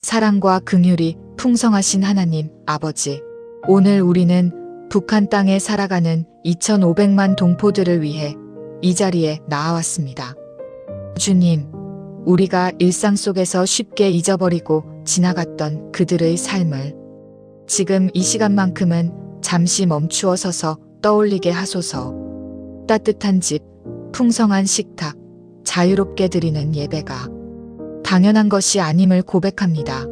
사랑과 긍휼이 풍성하신 하나님 아버지, 오늘 우리는 북한 땅에 살아가는 2,500만 동포들을 위해 이 자리에 나아왔습니다. 주님, 우리가 일상 속에서 쉽게 잊어버리고 지나갔던 그들의 삶을 지금 이 시간만큼은 잠시 멈추어 서서 떠올리게 하소서. 따뜻한 집, 풍성한 식탁, 자유롭게 드리는 예배가 당연한 것이 아님을 고백합니다.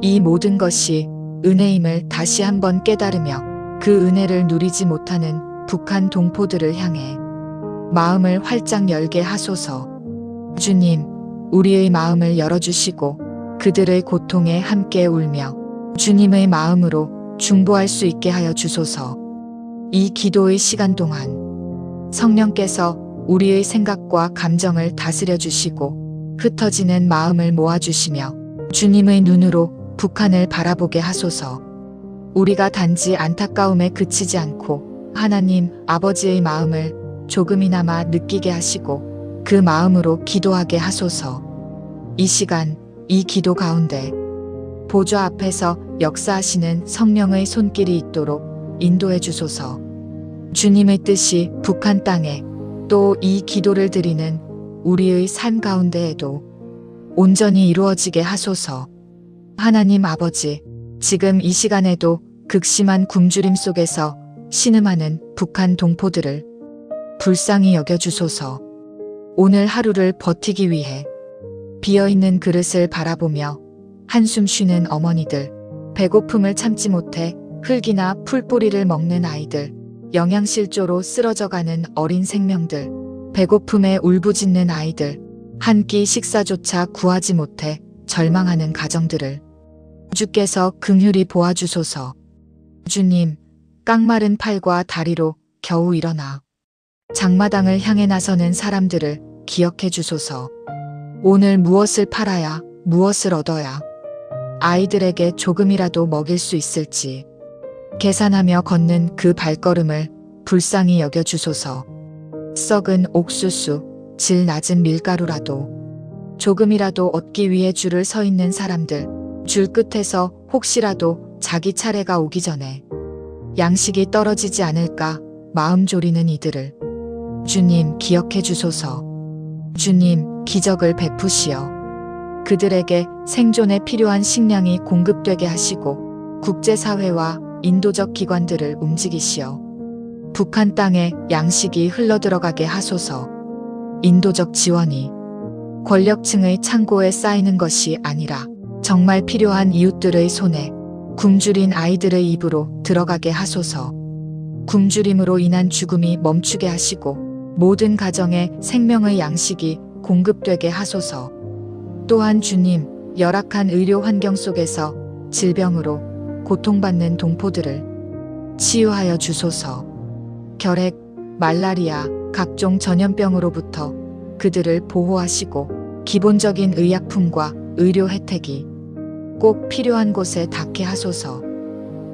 이 모든 것이 은혜임을 다시 한번 깨달으며 그 은혜를 누리지 못하는 북한 동포들을 향해 마음을 활짝 열게 하소서. 주님, 우리의 마음을 열어주시고 그들의 고통에 함께 울며 주님의 마음으로 중보할 수 있게 하여 주소서. 이 기도의 시간 동안 성령께서 우리의 생각과 감정을 다스려 주시고 흩어지는 마음을 모아주시며 주님의 눈으로 북한을 바라보게 하소서. 우리가 단지 안타까움에 그치지 않고 하나님 아버지의 마음을 조금이나마 느끼게 하시고 그 마음으로 기도하게 하소서. 이 시간, 이 기도 가운데 보좌 앞에서 역사하시는 성령의 손길이 있도록 인도해 주소서. 주님의 뜻이 북한 땅에 또 이 기도를 드리는 우리의 삶 가운데에도 온전히 이루어지게 하소서. 하나님 아버지, 지금 이 시간에도 극심한 굶주림 속에서 신음하는 북한 동포들을 불쌍히 여겨주소서. 오늘 하루를 버티기 위해 비어있는 그릇을 바라보며 한숨 쉬는 어머니들, 배고픔을 참지 못해 흙이나 풀뿌리를 먹는 아이들, 영양실조로 쓰러져가는 어린 생명들, 배고픔에 울부짖는 아이들, 한 끼 식사조차 구하지 못해 절망하는 가정들을 주께서 긍휼히 보아주소서. 주님, 깡마른 팔과 다리로 겨우 일어나 장마당을 향해 나서는 사람들을 기억해 주소서. 오늘 무엇을 팔아야, 무엇을 얻어야 아이들에게 조금이라도 먹일 수 있을지 계산하며 걷는 그 발걸음을 불쌍히 여겨 주소서. 썩은 옥수수, 질 낮은 밀가루라도 조금이라도 얻기 위해 줄을 서 있는 사람들, 줄 끝에서 혹시라도 자기 차례가 오기 전에 양식이 떨어지지 않을까 마음 졸이는 이들을 주님 기억해 주소서. 주님, 기적을 베푸시어 그들에게 생존에 필요한 식량이 공급되게 하시고 국제사회와 인도적 기관들을 움직이시어 북한 땅에 양식이 흘러들어가게 하소서. 인도적 지원이 권력층의 창고에 쌓이는 것이 아니라 정말 필요한 이웃들의 손에 굶주린 아이들의 입으로 들어가게 하소서. 굶주림으로 인한 죽음이 멈추게 하시고 모든 가정에 생명의 양식이 공급되게 하소서. 또한 주님, 열악한 의료 환경 속에서 질병으로 고통받는 동포들을 치유하여 주소서. 결핵, 말라리아, 각종 전염병으로부터 그들을 보호하시고 기본적인 의약품과 의료 혜택이 꼭 필요한 곳에 닿게 하소서.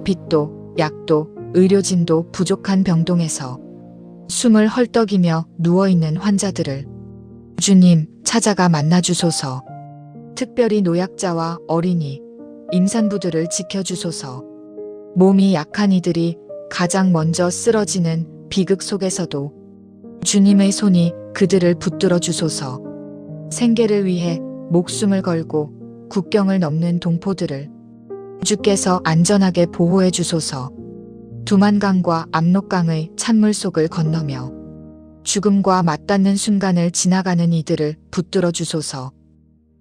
빛도, 약도, 의료진도 부족한 병동에서 숨을 헐떡이며 누워있는 환자들을 주님 찾아가 만나주소서. 특별히 노약자와 어린이, 임산부들을 지켜주소서. 몸이 약한 이들이 가장 먼저 쓰러지는 비극 속에서도 주님의 손이 그들을 붙들어 주소서. 생계를 위해 목숨을 걸고 국경을 넘는 동포들을 주께서 안전하게 보호해 주소서. 두만강과 압록강의 찬물 속을 건너며 죽음과 맞닿는 순간을 지나가는 이들을 붙들어 주소서.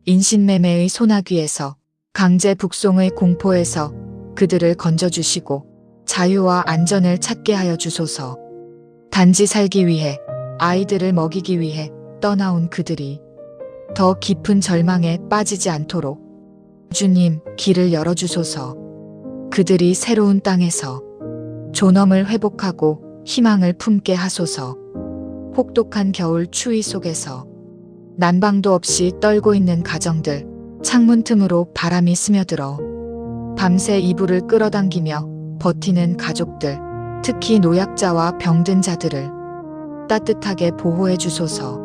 인신매매의 소나귀에서 강제 북송의 공포에서 그들을 건져주시고 자유와 안전을 찾게 하여 주소서. 단지 살기 위해, 아이들을 먹이기 위해 떠나온 그들이 더 깊은 절망에 빠지지 않도록 주님 길을 열어주소서. 그들이 새로운 땅에서 존엄을 회복하고 희망을 품게 하소서. 혹독한 겨울 추위 속에서 난방도 없이 떨고 있는 가정들, 창문 틈으로 바람이 스며들어 밤새 이불을 끌어당기며 버티는 가족들, 특히 노약자와 병든 자들을 따뜻하게 보호해 주소서.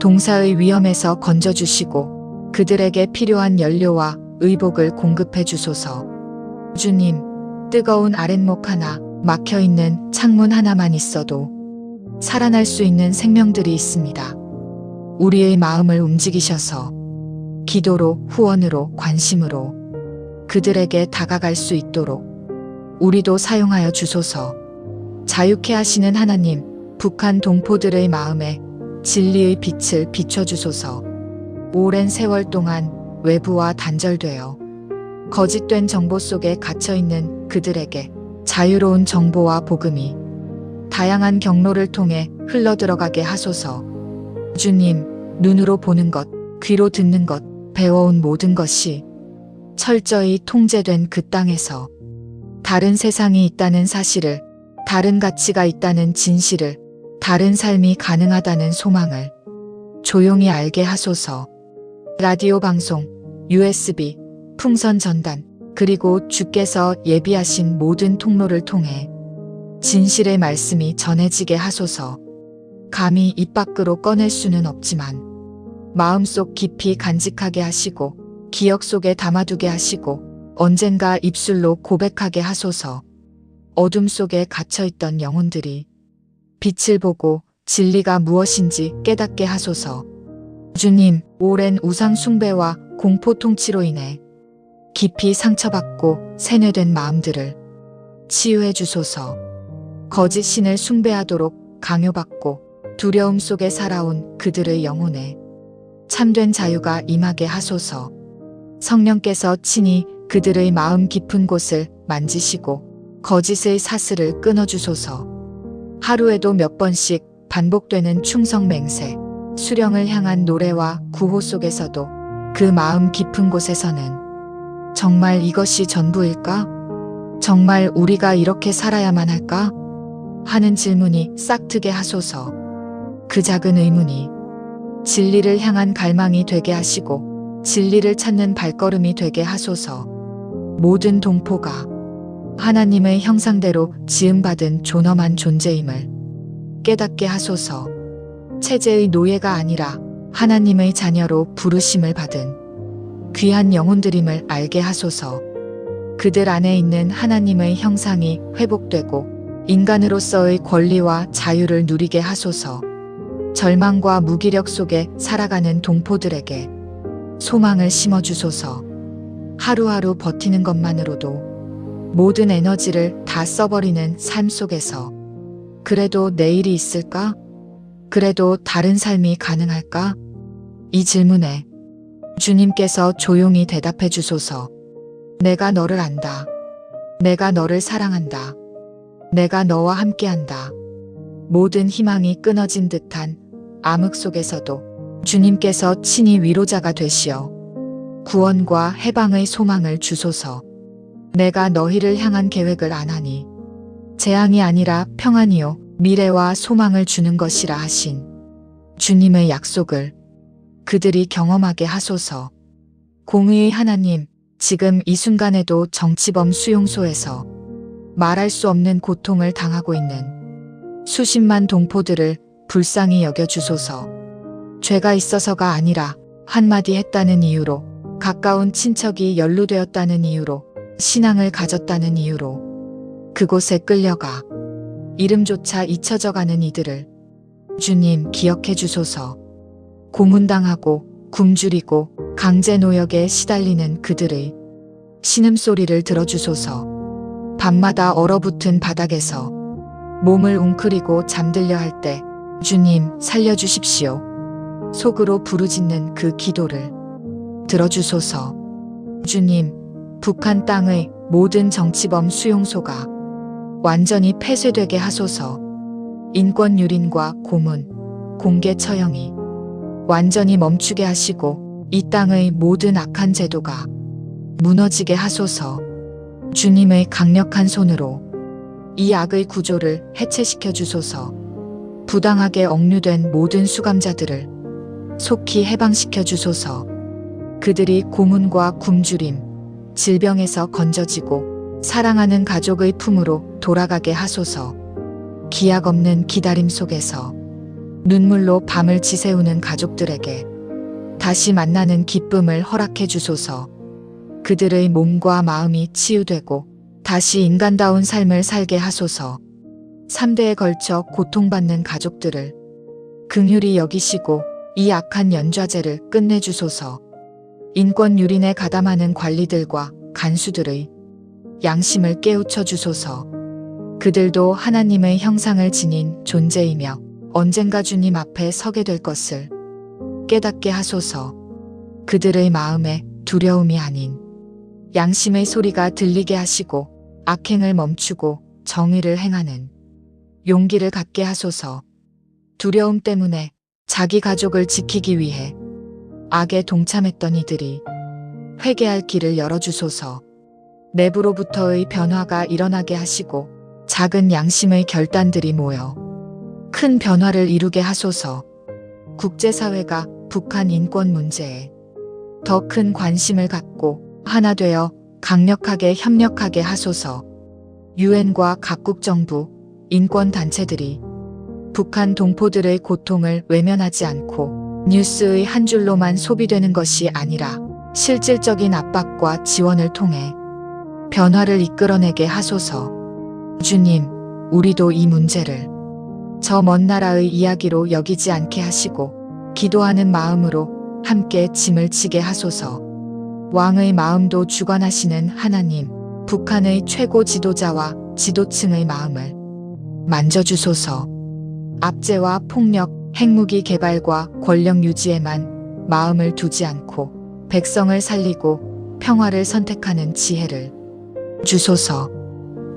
동사의 위험에서 건져주시고 그들에게 필요한 연료와 의복을 공급해 주소서. 주님, 뜨거운 아랫목 하나, 막혀있는 창문 하나만 있어도 살아날 수 있는 생명들이 있습니다. 우리의 마음을 움직이셔서 기도로, 후원으로, 관심으로 그들에게 다가갈 수 있도록 우리도 사용하여 주소서. 자유케 하시는 하나님, 북한 동포들의 마음에 진리의 빛을 비춰주소서. 오랜 세월 동안 외부와 단절되어 거짓된 정보 속에 갇혀있는 그들에게 자유로운 정보와 복음이 다양한 경로를 통해 흘러들어가게 하소서. 주님, 눈으로 보는 것, 귀로 듣는 것, 배워온 모든 것이 철저히 통제된 그 땅에서 다른 세상이 있다는 사실을, 다른 가치가 있다는 진실을, 다른 삶이 가능하다는 소망을 조용히 알게 하소서. 라디오 방송, USB, 풍선 전단, 그리고 주께서 예비하신 모든 통로를 통해 진실의 말씀이 전해지게 하소서. 감히 입 밖으로 꺼낼 수는 없지만 마음속 깊이 간직하게 하시고 기억 속에 담아두게 하시고 언젠가 입술로 고백하게 하소서. 어둠 속에 갇혀있던 영혼들이 빛을 보고 진리가 무엇인지 깨닫게 하소서. 주님, 오랜 우상 숭배와 공포 통치로 인해 깊이 상처받고 세뇌된 마음들을 치유해 주소서. 거짓 신을 숭배하도록 강요받고 두려움 속에 살아온 그들의 영혼에 참된 자유가 임하게 하소서. 성령께서 친히 그들의 마음 깊은 곳을 만지시고 거짓의 사슬을 끊어주소서. 하루에도 몇 번씩 반복되는 충성 맹세, 수령을 향한 노래와 구호 속에서도 그 마음 깊은 곳에서는 정말 이것이 전부일까? 정말 우리가 이렇게 살아야만 할까? 하는 질문이 싹트게 하소서. 그 작은 의문이 진리를 향한 갈망이 되게 하시고 진리를 찾는 발걸음이 되게 하소서. 모든 동포가 하나님의 형상대로 지음받은 존엄한 존재임을 깨닫게 하소서. 체제의 노예가 아니라 하나님의 자녀로 부르심을 받은 귀한 영혼들임을 알게 하소서. 그들 안에 있는 하나님의 형상이 회복되고 인간으로서의 권리와 자유를 누리게 하소서. 절망과 무기력 속에 살아가는 동포들에게 소망을 심어주소서. 하루하루 버티는 것만으로도 모든 에너지를 다 써버리는 삶 속에서 그래도 내일이 있을까? 그래도 다른 삶이 가능할까? 이 질문에 주님께서 조용히 대답해 주소서. 내가 너를 안다. 내가 너를 사랑한다. 내가 너와 함께한다. 모든 희망이 끊어진 듯한 암흑 속에서도 주님께서 친히 위로자가 되시어 구원과 해방의 소망을 주소서. 내가 너희를 향한 계획을 안하니 재앙이 아니라 평안이요 미래와 소망을 주는 것이라 하신 주님의 약속을 그들이 경험하게 하소서. 공의의 하나님, 지금 이 순간에도 정치범 수용소에서 말할 수 없는 고통을 당하고 있는 수십만 동포들을 불쌍히 여겨주소서. 죄가 있어서가 아니라 한마디 했다는 이유로, 가까운 친척이 연루되었다는 이유로, 신앙을 가졌다는 이유로 그곳에 끌려가 이름조차 잊혀져가는 이들을 주님 기억해 주소서. 고문당하고 굶주리고 강제 노역에 시달리는 그들의 신음소리를 들어주소서. 밤마다 얼어붙은 바닥에서 몸을 웅크리고 잠들려 할 때 주님 살려주십시오. 속으로 부르짖는 그 기도를 들어주소서. 주님, 북한 땅의 모든 정치범 수용소가 완전히 폐쇄되게 하소서. 인권 유린과 고문, 공개 처형이 완전히 멈추게 하시고 이 땅의 모든 악한 제도가 무너지게 하소서. 주님의 강력한 손으로 이 악의 구조를 해체시켜 주소서. 부당하게 억류된 모든 수감자들을 속히 해방시켜 주소서. 그들이 고문과 굶주림, 질병에서 건져지고 사랑하는 가족의 품으로 돌아가게 하소서. 기약 없는 기다림 속에서 눈물로 밤을 지새우는 가족들에게 다시 만나는 기쁨을 허락해 주소서. 그들의 몸과 마음이 치유되고 다시 인간다운 삶을 살게 하소서. 3대에 걸쳐 고통받는 가족들을 긍휼히 여기시고 이 악한 연좌제를 끝내주소서. 인권 유린에 가담하는 관리들과 간수들의 양심을 깨우쳐 주소서. 그들도 하나님의 형상을 지닌 존재이며 언젠가 주님 앞에 서게 될 것을 깨닫게 하소서. 그들의 마음에 두려움이 아닌 양심의 소리가 들리게 하시고 악행을 멈추고 정의를 행하는 용기를 갖게 하소서. 두려움 때문에 자기 가족을 지키기 위해 악에 동참했던 이들이 회개할 길을 열어주소서. 내부로부터의 변화가 일어나게 하시고 작은 양심의 결단들이 모여 큰 변화를 이루게 하소서. 국제사회가 북한 인권 문제에 더 큰 관심을 갖고 하나 되어 강력하게 협력하게 하소서. 유엔과 각국 정부, 인권단체들이 북한 동포들의 고통을 외면하지 않고 뉴스의 한 줄로만 소비되는 것이 아니라 실질적인 압박과 지원을 통해 변화를 이끌어내게 하소서. 주님, 우리도 이 문제를 저 먼 나라의 이야기로 여기지 않게 하시고 기도하는 마음으로 함께 짐을 지게 하소서. 왕의 마음도 주관하시는 하나님, 북한의 최고 지도자와 지도층의 마음을 만져주소서. 압제와 폭력, 핵무기 개발과 권력 유지에만 마음을 두지 않고 백성을 살리고 평화를 선택하는 지혜를 주소서.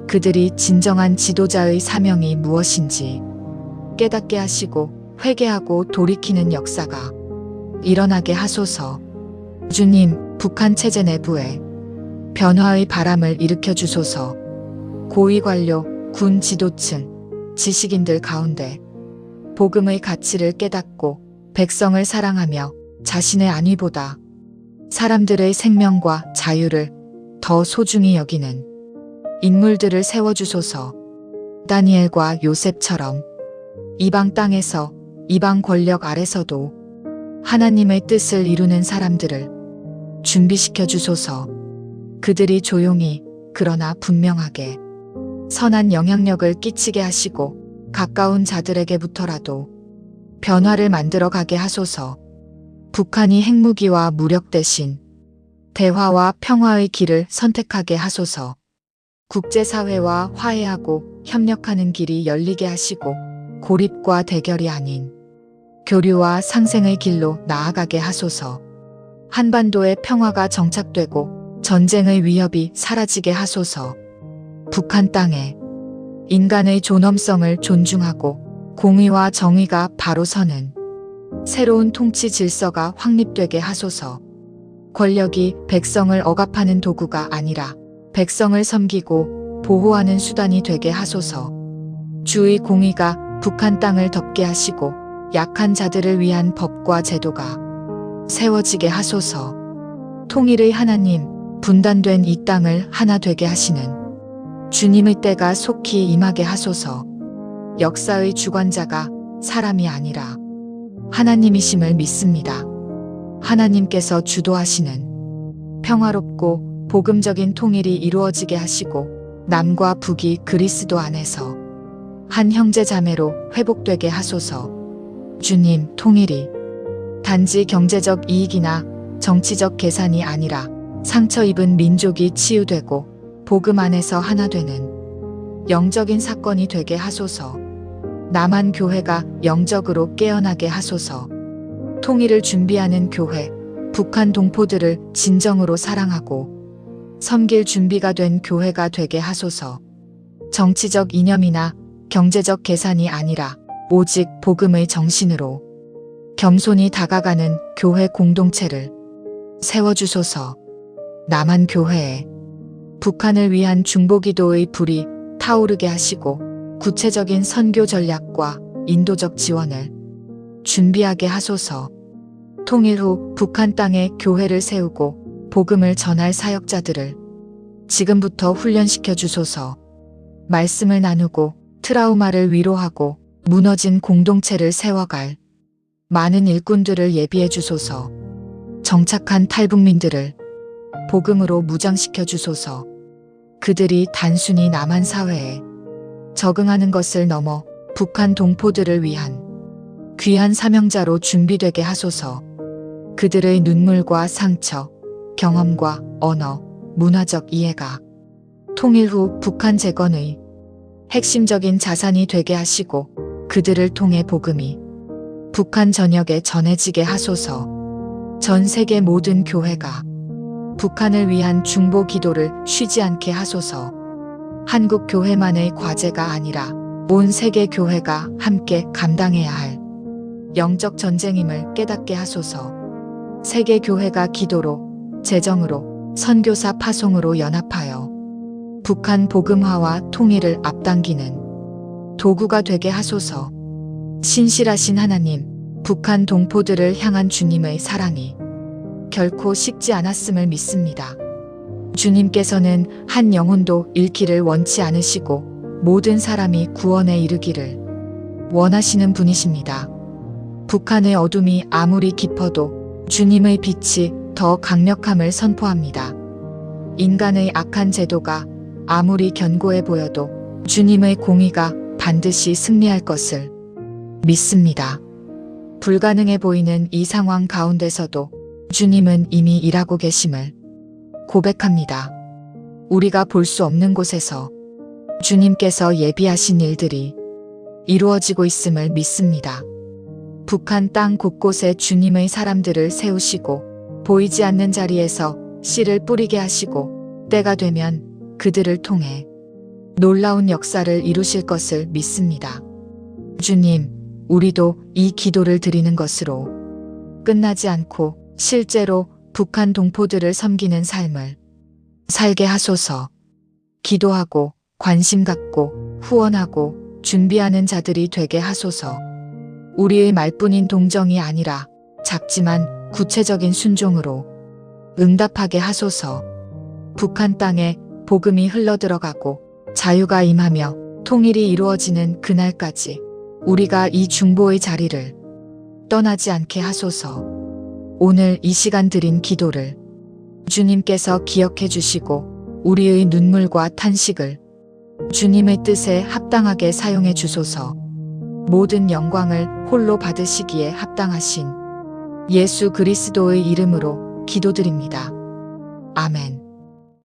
그들이 진정한 지도자의 사명이 무엇인지 깨닫게 하시고 회개하고 돌이키는 역사가 일어나게 하소서. 주님, 북한 체제 내부에 변화의 바람을 일으켜 주소서. 고위 관료, 군 지도층, 지식인들 가운데 복음의 가치를 깨닫고 백성을 사랑하며 자신의 안위보다 사람들의 생명과 자유를 더 소중히 여기는 인물들을 세워주소서. 다니엘과 요셉처럼 이방 땅에서 이방 권력 아래서도 하나님의 뜻을 이루는 사람들을 준비시켜 주소서. 그들이 조용히 그러나 분명하게 선한 영향력을 끼치게 하시고 가까운 자들에게부터라도 변화를 만들어 가게 하소서. 북한이 핵무기와 무력 대신 대화와 평화의 길을 선택하게 하소서. 국제사회와 화해하고 협력하는 길이 열리게 하시고 고립과 대결이 아닌 교류와 상생의 길로 나아가게 하소서. 한반도의 평화가 정착되고 전쟁의 위협이 사라지게 하소서. 북한 땅에 인간의 존엄성을 존중하고 공의와 정의가 바로 서는 새로운 통치 질서가 확립되게 하소서. 권력이 백성을 억압하는 도구가 아니라 백성을 섬기고 보호하는 수단이 되게 하소서. 주의 공의가 북한 땅을 덮게 하시고 약한 자들을 위한 법과 제도가 세워지게 하소서. 통일의 하나님, 분단된 이 땅을 하나 되게 하시는 주님의 때가 속히 임하게 하소서. 역사의 주관자가 사람이 아니라 하나님이심을 믿습니다. 하나님께서 주도하시는 평화롭고 복음적인 통일이 이루어지게 하시고 남과 북이 그리스도 안에서 한 형제 자매로 회복되게 하소서. 주님, 통일이 단지 경제적 이익이나 정치적 계산이 아니라 상처 입은 민족이 치유되고 복음 안에서 하나 되는 영적인 사건이 되게 하소서. 남한 교회가 영적으로 깨어나게 하소서. 통일을 준비하는 교회, 북한 동포들을 진정으로 사랑하고 섬길 준비가 된 교회가 되게 하소서. 정치적 이념이나 경제적 계산이 아니라 오직 복음의 정신으로 겸손히 다가가는 교회 공동체를 세워주소서. 남한 교회에 북한을 위한 중보기도의 불이 타오르게 하시고 구체적인 선교 전략과 인도적 지원을 준비하게 하소서. 통일 후 북한 땅에 교회를 세우고 복음을 전할 사역자들을 지금부터 훈련시켜 주소서. 말씀을 나누고 트라우마를 위로하고 무너진 공동체를 세워갈 많은 일꾼들을 예비해 주소서. 정착한 탈북민들을 복음으로 무장시켜 주소서. 그들이 단순히 남한 사회에 적응하는 것을 넘어 북한 동포들을 위한 귀한 사명자로 준비되게 하소서. 그들의 눈물과 상처, 경험과 언어, 문화적 이해가 통일 후 북한 재건의 핵심적인 자산이 되게 하시고 그들을 통해 복음이 북한 전역에 전해지게 하소서. 전 세계 모든 교회가 북한을 위한 중보 기도를 쉬지 않게 하소서. 한국 교회만의 과제가 아니라 온 세계 교회가 함께 감당해야 할 영적 전쟁임을 깨닫게 하소서. 세계 교회가 기도로, 재정으로, 선교사 파송으로 연합하여 북한 복음화와 통일을 앞당기는 도구가 되게 하소서. 신실하신 하나님, 북한 동포들을 향한 주님의 사랑이 결코 식지 않았음을 믿습니다. 주님께서는 한 영혼도 잃기를 원치 않으시고 모든 사람이 구원에 이르기를 원하시는 분이십니다. 북한의 어둠이 아무리 깊어도 주님의 빛이 더 강력함을 선포합니다. 인간의 악한 제도가 아무리 견고해 보여도 주님의 공의가 반드시 승리할 것을 믿습니다. 불가능해 보이는 이 상황 가운데서도 주님은 이미 일하고 계심을 고백합니다. 우리가 볼 수 없는 곳에서 주님께서 예비하신 일들이 이루어지고 있음을 믿습니다. 북한 땅 곳곳에 주님의 사람들을 세우시고 보이지 않는 자리에서 씨를 뿌리게 하시고 때가 되면 그들을 통해 놀라운 역사를 이루실 것을 믿습니다. 주님, 우리도 이 기도를 드리는 것으로 끝나지 않고 실제로 북한 동포들을 섬기는 삶을 살게 하소서. 기도하고 관심 갖고 후원하고 준비하는 자들이 되게 하소서. 우리의 말뿐인 동정이 아니라 작지만 구체적인 순종으로 응답하게 하소서. 북한 땅에 복음이 흘러들어가고 자유가 임하며 통일이 이루어지는 그날까지 우리가 이 중보의 자리를 떠나지 않게 하소서. 오늘 이 시간 드린 기도를 주님께서 기억해 주시고 우리의 눈물과 탄식을 주님의 뜻에 합당하게 사용해 주소서. 모든 영광을 홀로 받으시기에 합당하신 예수 그리스도의 이름으로 기도드립니다. 아멘.